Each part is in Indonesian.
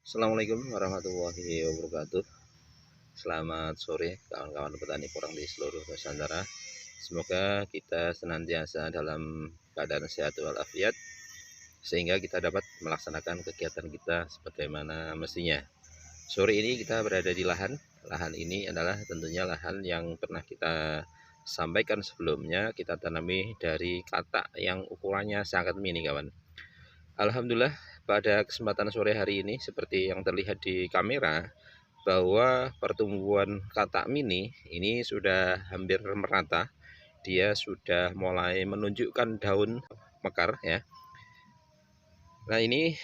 Assalamualaikum warahmatullahi wabarakatuh. Selamat sore kawan-kawan petani porang di seluruh Nusantara. Semoga kita senantiasa dalam keadaan sehat walafiat sehingga kita dapat melaksanakan kegiatan kita sebagaimana mestinya. Sore ini kita berada di lahan. Lahan ini adalah tentunya lahan yang pernah kita sampaikan sebelumnya, kita tanami dari katak yang ukurannya sangat mini, kawan. Alhamdulillah pada kesempatan sore hari ini seperti yang terlihat di kamera bahwa pertumbuhan katak mini ini sudah hampir merata. Dia sudah mulai menunjukkan daun mekar ya. Nah ini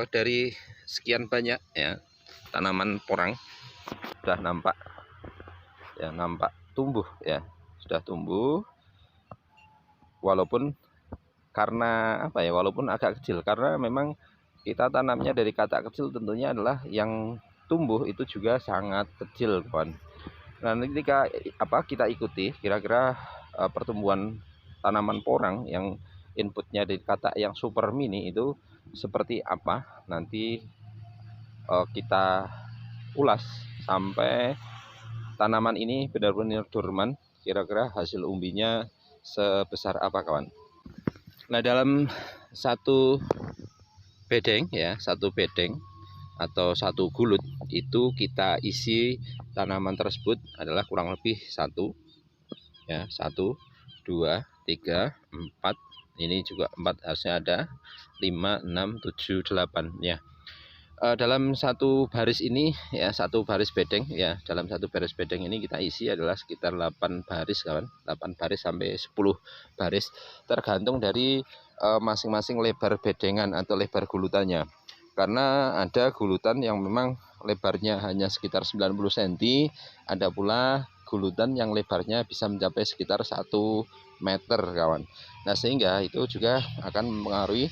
dari sekian banyak ya tanaman porang sudah nampak tumbuh ya, sudah tumbuh walaupun walaupun agak kecil, karena memang kita tanamnya dari katak kecil, tentunya adalah yang tumbuh itu juga sangat kecil, kawan. Nah, ketika kita ikuti kira-kira pertumbuhan tanaman porang yang inputnya dari katak yang super mini itu seperti apa, nanti kita ulas sampai tanaman ini benar-benar dorman, kira-kira hasil umbinya sebesar apa, kawan. Nah, dalam satu bedeng atau satu gulut itu kita isi tanaman tersebut adalah kurang lebih 1, 2, 3, 4, ini juga 4 harusnya ada, 5, 6, 7, 8 ya. Dalam satu baris ini ya, satu baris bedeng ya, dalam satu baris bedeng ini kita isi adalah sekitar 8 baris, kawan. 8 baris sampai 10 baris tergantung dari masing-masing lebar bedengan atau lebar gulutannya. Karena ada gulutan yang memang lebarnya hanya sekitar 90 cm, ada pula gulutan yang lebarnya bisa mencapai sekitar 1 meter, kawan. Nah, sehingga itu juga akan mempengaruhi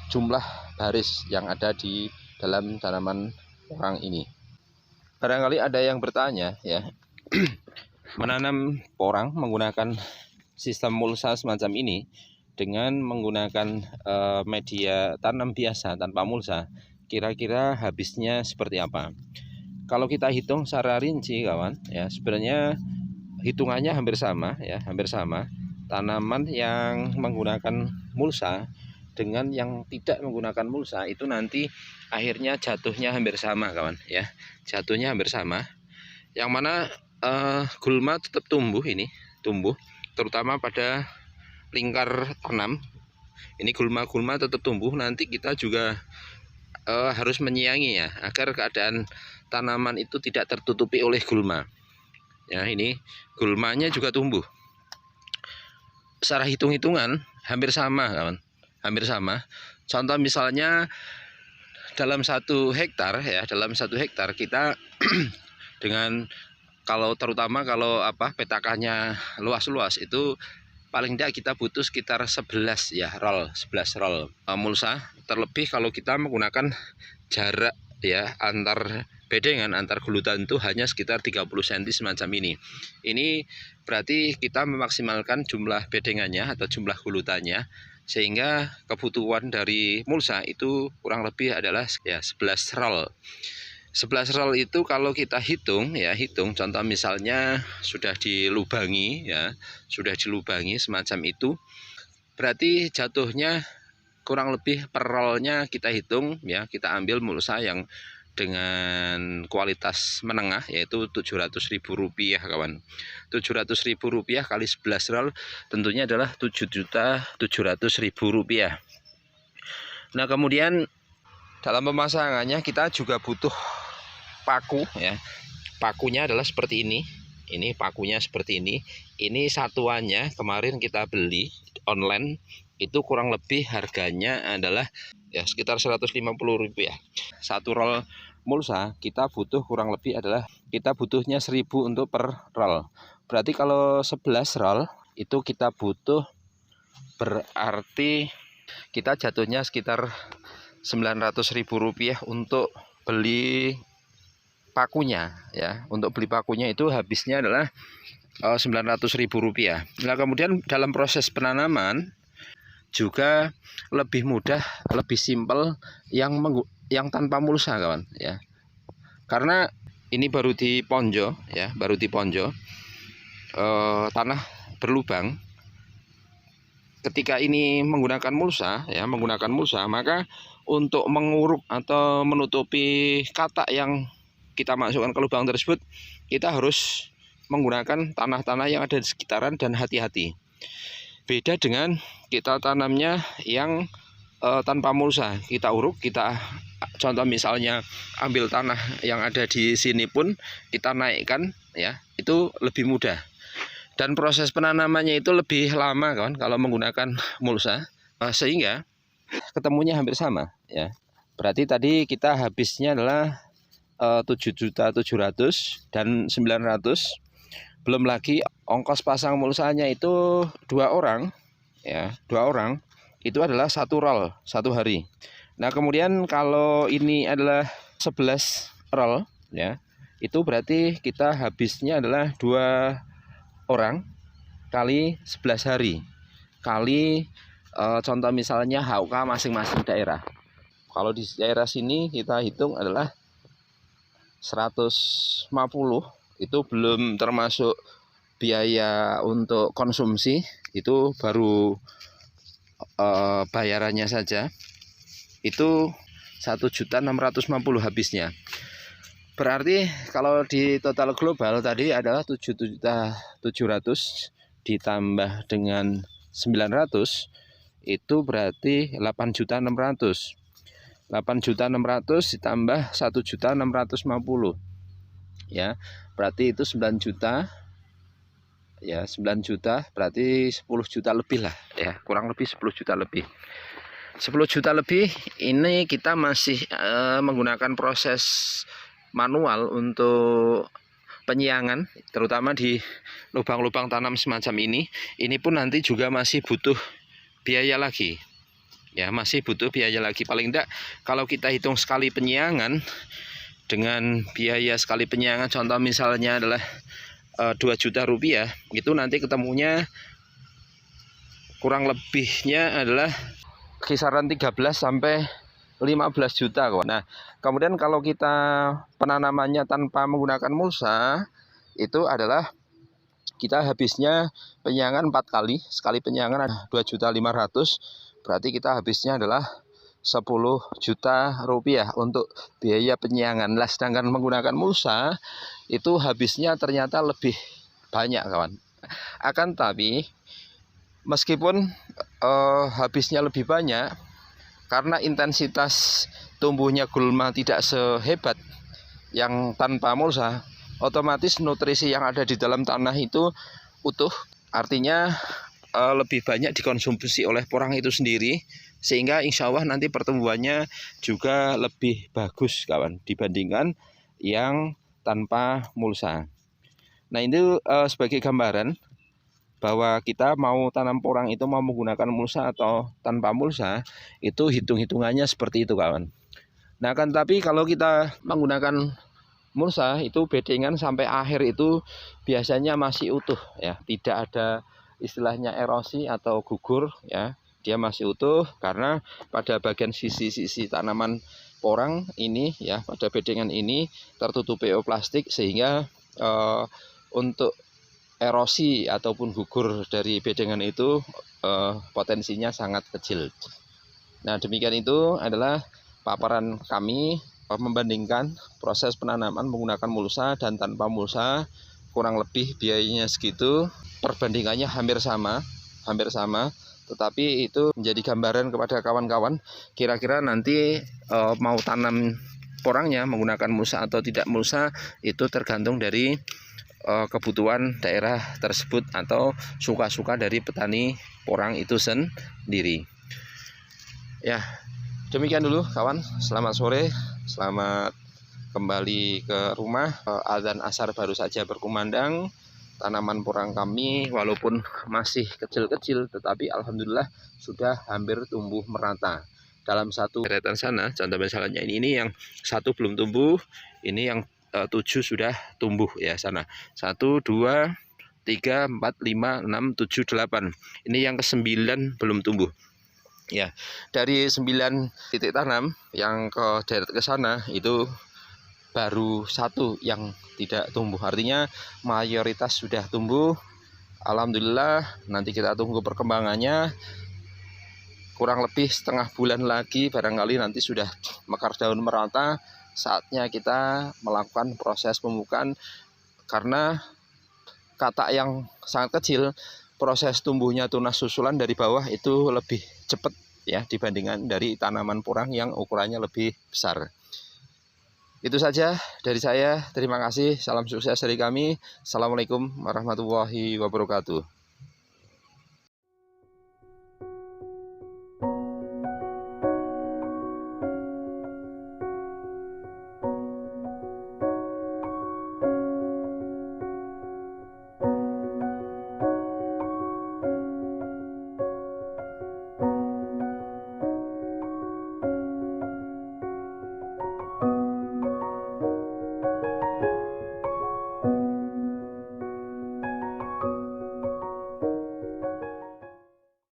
jumlah baris yang ada di dalam tanaman porang ini. Barangkali ada yang bertanya ya, menanam porang menggunakan sistem mulsa semacam ini dengan menggunakan media tanam biasa tanpa mulsa, kira-kira habisnya seperti apa? Kalau kita hitung secara rinci, kawan ya, sebenarnya hitungannya hampir sama ya, hampir sama. Tanaman yang menggunakan mulsa dengan yang tidak menggunakan mulsa itu nanti akhirnya jatuhnya hampir sama, kawan ya, jatuhnya hampir sama. Yang mana gulma tetap tumbuh, terutama pada lingkar tanam ini gulma tetap tumbuh. Nanti kita juga harus menyiangi ya, agar keadaan tanaman itu tidak tertutupi oleh gulma ya. Ini gulmanya juga tumbuh. Secara hitung-hitungan hampir sama, kawan, hampir sama. Contoh misalnya dalam 1 hektar ya, dalam 1 hektar kita dengan terutama kalau petakannya luas-luas itu paling tidak kita butuh sekitar 11 ya, 11 roll mulsa. Terlebih kalau kita menggunakan jarak ya antar bedengan, antar gulutan itu hanya sekitar 30 cm semacam ini. Ini berarti kita memaksimalkan jumlah bedengannya atau jumlah gulutannya, sehingga kebutuhan dari mulsa itu kurang lebih adalah ya 11 roll. 11 roll itu kalau kita hitung contoh misalnya sudah dilubangi ya, sudah dilubangi semacam itu, berarti jatuhnya kurang lebih per rollnya kita hitung ya, kita ambil mulsa yang dengan kualitas menengah yaitu Rp700.000, kawan. Rp700.000 kali 11 roll tentunya adalah Rp7.700.000. Nah, kemudian dalam pemasangannya kita juga butuh paku ya. Pakunya adalah seperti ini. Ini pakunya seperti ini. Ini satuannya kemarin kita beli online itu kurang lebih harganya adalah ya sekitar Rp150. Satu roll mulsa kita butuh kurang lebih adalah kita butuhnya 1.000 untuk per roll. Berarti kalau 11 roll itu kita butuh, berarti kita jatuhnya sekitar Rp900.000 untuk beli pakunya ya. Untuk beli pakunya itu habisnya adalah Rp900.000. Nah, kemudian dalam proses penanaman juga lebih mudah, lebih simpel yang yang tanpa mulsa kawan ya. Karena ini baru diponjo ya, baru diponjo, tanah berlubang. Ketika ini menggunakan mulsa ya, menggunakan mulsa, maka untuk menguruk atau menutupi katak yang kita masukkan ke lubang tersebut, kita harus menggunakan tanah-tanah yang ada di sekitaran dan hati-hati. Beda dengan kita tanamnya yang tanpa mulsa, kita uruk, kita contoh misalnya ambil tanah yang ada di sini pun kita naikkan ya, itu lebih mudah. Dan proses penanamannya itu lebih lama kawan kalau menggunakan mulsa, sehingga ketemunya hampir sama ya. Berarti tadi kita habisnya adalah 7.700.000 dan 900. Belum lagi ongkos pasang mulsanya itu 2 orang ya, 2 orang itu adalah 1 roll 1 hari. Nah kemudian kalau ini adalah 11 roll ya, itu berarti kita habisnya adalah 2 orang kali 11 hari kali contoh misalnya HUK masing-masing daerah. Kalau di daerah sini kita hitung adalah 150, itu belum termasuk biaya untuk konsumsi, itu baru bayarannya saja. Itu 1.650 habisnya. Berarti kalau di total global tadi adalah 7.700 ditambah dengan 900, itu berarti 8.600. 8.600 ditambah 1.650 ya, berarti itu 9 juta ya, 9 juta berarti 10 juta lebih lah ya, kurang lebih 10 juta lebih. 10 juta lebih ini kita masih menggunakan proses manual untuk penyiangan, terutama di lubang-lubang tanam semacam ini pun nanti juga masih butuh biaya lagi ya, masih butuh biaya lagi. Paling tidak kalau kita hitung sekali penyiangan dengan biaya sekali penyiangan contoh misalnya adalah 2 juta rupiah, itu nanti ketemunya kurang lebihnya adalah kisaran 13 sampai 15 juta kawan. Nah kemudian kalau kita penanamannya tanpa menggunakan mulsa, itu adalah kita habisnya penyiangan 4 kali, sekali penyiangan ada 2.500.000, berarti kita habisnya adalah 10 juta rupiah untuk biaya penyiangan. Nah, sedangkan menggunakan mulsa itu habisnya ternyata lebih banyak kawan. Akan tapi meskipun habisnya lebih banyak, karena intensitas tumbuhnya gulma tidak sehebat yang tanpa mulsa, otomatis nutrisi yang ada di dalam tanah itu utuh, artinya lebih banyak dikonsumsi oleh porang itu sendiri, sehingga insya Allah nanti pertumbuhannya juga lebih bagus kawan dibandingkan yang tanpa mulsa. Nah itu sebagai gambaran bahwa kita mau tanam porang itu mau menggunakan mulsa atau tanpa mulsa, itu hitung-hitungannya seperti itu kawan. Nah kan tapi kalau kita menggunakan mulsa itu bedengan sampai akhir itu biasanya masih utuh ya, tidak ada istilahnya erosi atau gugur ya, dia masih utuh karena pada bagian sisi-sisi tanaman porang ini ya, pada bedengan ini tertutup PO plastik, sehingga untuk erosi ataupun gugur dari bedengan itu potensinya sangat kecil. Nah demikian itu adalah paparan kami membandingkan proses penanaman menggunakan mulsa dan tanpa mulsa, kurang lebih biayanya segitu, perbandingannya hampir sama, tetapi itu menjadi gambaran kepada kawan-kawan kira-kira nanti mau tanam porangnya menggunakan mulsa atau tidak mulsa, itu tergantung dari kebutuhan daerah tersebut atau suka-suka dari petani porang itu sendiri. Ya, demikian dulu kawan, selamat sore, selamat kembali ke rumah. Azan asar baru saja berkumandang. Tanaman porang kami walaupun masih kecil-kecil, tetapi alhamdulillah sudah hampir tumbuh merata. Dalam satu deretan sana, contoh misalnya ini yang 1 belum tumbuh, ini yang 7 sudah tumbuh ya sana. 1, 2, 3, 4, 5, 6, 7, 8. Ini yang ke-9 belum tumbuh. Ya, dari 9 titik tanam yang ke deret ke sana itu baru 1 yang tidak tumbuh. Artinya mayoritas sudah tumbuh. Alhamdulillah, nanti kita tunggu perkembangannya. Kurang lebih setengah bulan lagi barangkali nanti sudah mekar daun merata. Saatnya kita melakukan proses pemupukan, karena katak yang sangat kecil, proses tumbuhnya tunas susulan dari bawah itu lebih cepat ya dibandingkan dari tanaman porang yang ukurannya lebih besar. Itu saja dari saya. Terima kasih. Salam sukses dari kami. Assalamualaikum warahmatullahi wabarakatuh.